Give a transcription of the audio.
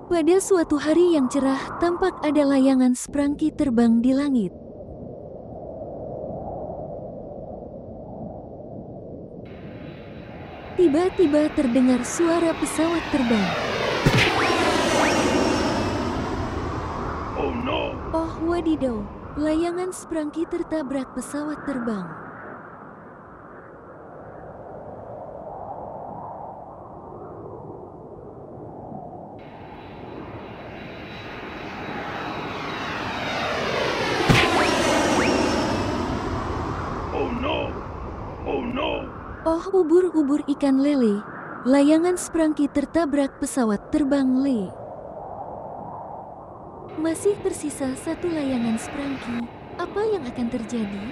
Pada suatu hari yang cerah, tampak ada layangan sprunki terbang di langit. Tiba-tiba terdengar suara pesawat terbang. Oh wadidaw, layangan sprunki tertabrak pesawat terbang. Oh ubur-ubur ikan lele, layangan sprunki tertabrak pesawat terbang lele. Masih tersisa satu layangan sprunki, apa yang akan terjadi?